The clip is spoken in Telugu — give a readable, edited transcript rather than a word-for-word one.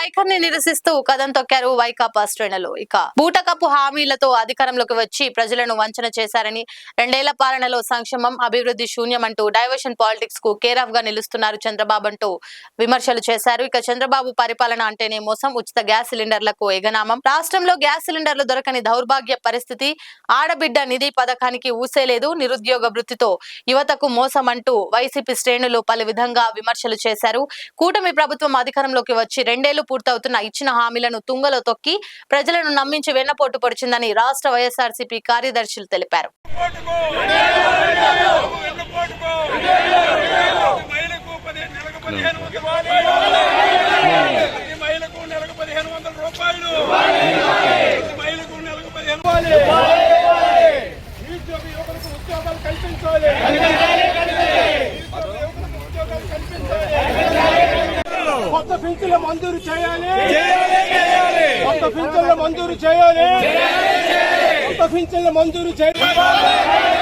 వైఖరిని నిరసిస్తూ కథం తొక్కారు వైకాపా శ్రేణులు. ఇక బూటకపు హామీలతో అధికారంలోకి వచ్చి ప్రజలను వంచన చేశారని, 2 ఏళ్ల పాలనలో సంక్షేమం, అభివృద్ధి శూన్యమంటూ డైవర్షన్ పాలిటిక్స్ కు కేర్ ఆఫ్ గా నిలుస్తున్నారు చంద్రబాబు అంటూ విమర్శలు చేశారు. ఇక చంద్రబాబు పరిపాలన అంటేనే మోసం, ఉచిత గ్యాస్ సిలిండర్లకు ఎగనామం, రాష్ట్రంలో గ్యాస్ సిలిండర్లు దొరకని దౌర్భాగ్య పరిస్థితి, ఆడబిడ్డ నిధి పథకానికి ఊసేలేదు, నిరుద్యోగ వృత్తితో యువతకు మోసం అంటూ వైసీపీ శ్రేణులు పలు విధంగా విమర్శలు చేశారు. కూటమి ప్రభుత్వం అధికారంలోకి వచ్చి 2 ఏళ్లు పూర్తవుతున్న ఇచ్చిన హామీలను తుంగలో తొక్కి ప్రజలను నమ్మించి వెన్నపోటు పొడిచిందని రాష్ట్ర వైఎస్ఆర్సీపీ కార్యదర్శులు తెలిపారు. కొత్త పింఛన్లు మంజూరు చేయాలి, కొత్త పింఛన్లు మంజూరు చేయాలి, కొత్త పింఛన్లు మంజూరు చేయాలి.